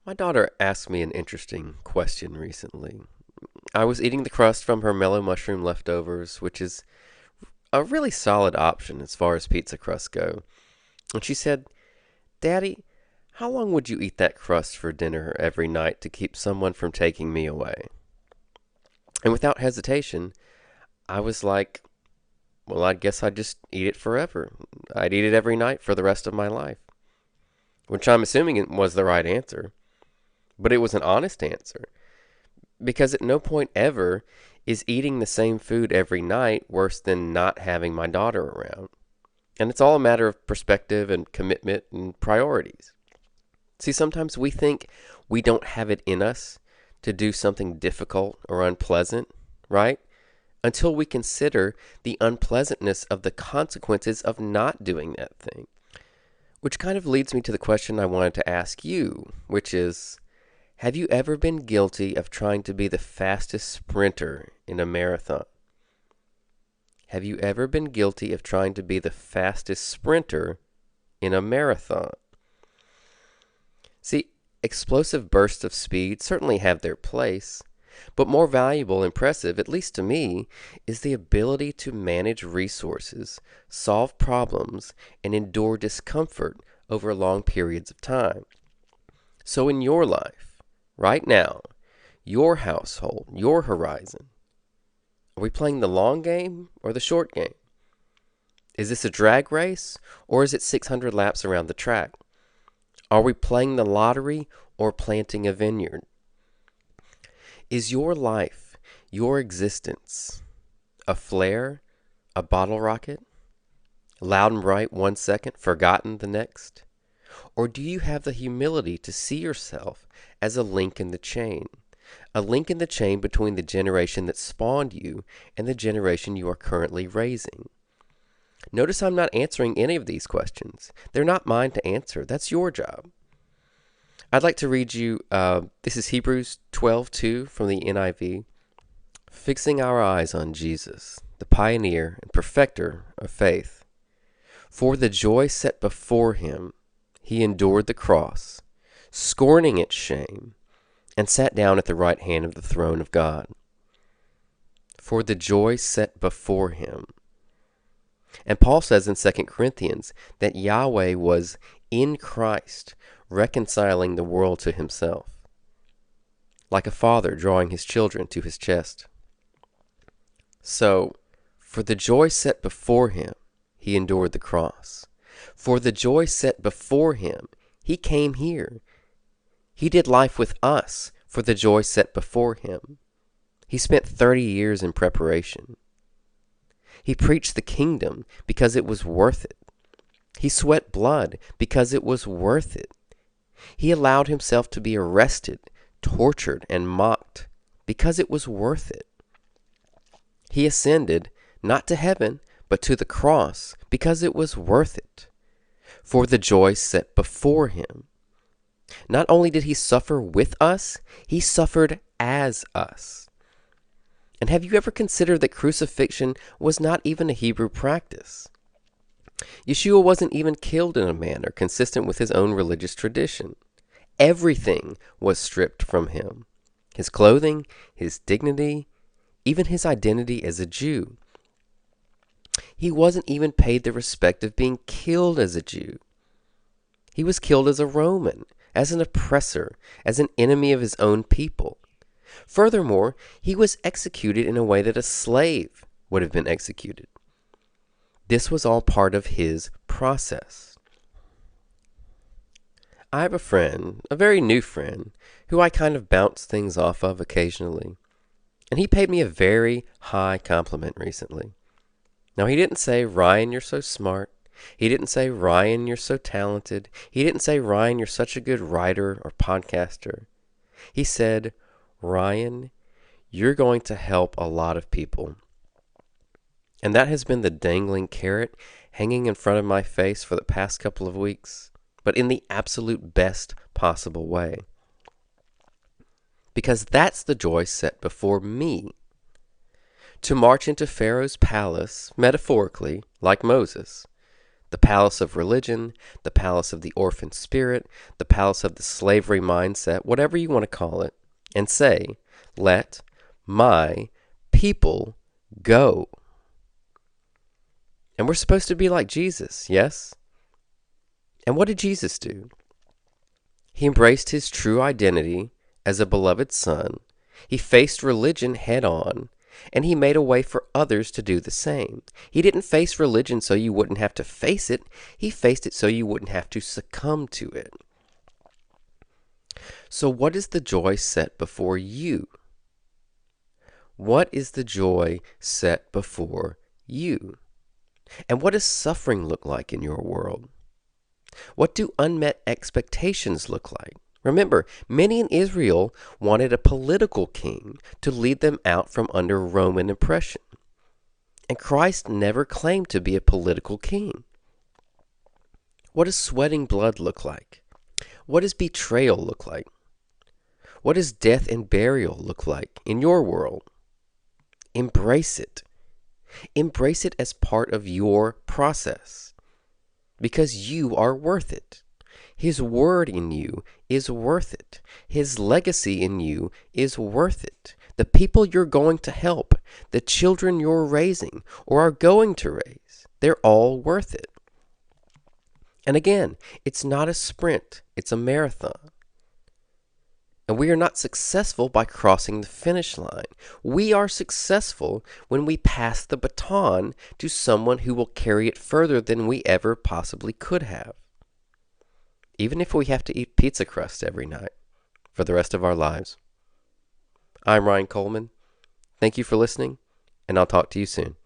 My daughter asked me an interesting question recently. I was eating the crust from her mellow mushroom leftovers, which is a really solid option as far as pizza crusts go. And she said, Daddy, how long would you eat that crust for dinner every night to keep someone from taking me away? And without hesitation, I was like, well, I guess I'd just eat it forever. I'd eat it every night for the rest of my life, which I'm assuming it was the right answer. But it was an honest answer. Because at no point ever is eating the same food every night worse than not having my daughter around. And it's all a matter of perspective and commitment and priorities. See, sometimes we think we don't have it in us to do something difficult or unpleasant, right? Until we consider the unpleasantness of the consequences of not doing that thing. Which kind of leads me to the question I wanted to ask you, which is, have you ever been guilty of trying to be the fastest sprinter in a marathon? Have you ever been guilty of trying to be the fastest sprinter in a marathon? See, explosive bursts of speed certainly have their place, but more valuable, impressive, at least to me, is the ability to manage resources, solve problems, and endure discomfort over long periods of time. So in your life, right now, your household, your horizon, are we playing the long game or the short game? Is this a drag race or is it 600 laps around the track? Are we playing the lottery or planting a vineyard? Is your life, your existence, a flare, a bottle rocket, loud and bright 1 second, forgotten the next? Or do you have the humility to see yourself as a link in the chain? A link in the chain between the generation that spawned you and the generation you are currently raising. Notice I'm not answering any of these questions. They're not mine to answer. That's your job. I'd like to read you, this is Hebrews 12:2 from the NIV. Fixing our eyes on Jesus, the pioneer and perfecter of faith. For the joy set before him, he endured the cross, scorning its shame, and sat down at the right hand of the throne of God. For the joy set before him. And Paul says in 2 Corinthians that Yahweh was in Christ, reconciling the world to himself, like a father drawing his children to his chest. So, for the joy set before him, he endured the cross. For the joy set before him, he came here. He did life with us for the joy set before him. He spent 30 years in preparation. He preached the kingdom because it was worth it. He sweat blood because it was worth it. He allowed himself to be arrested, tortured, and mocked because it was worth it. He ascended not to heaven, but to the cross because it was worth it, for the joy set before him. Not only did he suffer with us, he suffered as us. And have you ever considered that crucifixion was not even a Hebrew practice? Yeshua wasn't even killed in a manner consistent with his own religious tradition. Everything was stripped from him. His clothing, his dignity, even his identity as a Jew. He wasn't even paid the respect of being killed as a Jew. He was killed as a Roman, as an oppressor, as an enemy of his own people. Furthermore, he was executed in a way that a slave would have been executed. This was all part of his process. I have a friend, a very new friend, who I kind of bounce things off of occasionally. And he paid me a very high compliment recently. Now, he didn't say, Ryan, you're so smart. He didn't say, Ryan, you're so talented. He didn't say, Ryan, you're such a good writer or podcaster. He said, Ryan, you're going to help a lot of people. And that has been the dangling carrot hanging in front of my face for the past couple of weeks, but in the absolute best possible way. Because that's the joy set before me. To march into Pharaoh's palace, metaphorically, like Moses, the palace of religion, the palace of the orphan spirit, the palace of the slavery mindset, whatever you want to call it, and say, let my people go. And we're supposed to be like Jesus, yes? And what did Jesus do? He embraced his true identity as a beloved son. He faced religion head on, and he made a way for others to do the same. He didn't face religion so you wouldn't have to face it. He faced it so you wouldn't have to succumb to it. So what is the joy set before you? What is the joy set before you? And what does suffering look like in your world? What do unmet expectations look like? Remember, many in Israel wanted a political king to lead them out from under Roman oppression. And Christ never claimed to be a political king. What does sweating blood look like? What does betrayal look like? What does death and burial look like in your world? Embrace it. Embrace it as part of your process, because you are worth it. His word in you is worth it. His legacy in you is worth it. The people you're going to help, the children you're raising or are going to raise, they're all worth it. And again, it's not a sprint, it's a marathon. And we are not successful by crossing the finish line. We are successful when we pass the baton to someone who will carry it further than we ever possibly could have. Even if we have to eat pizza crust every night for the rest of our lives. I'm Ryan Coleman. Thank you for listening, and I'll talk to you soon.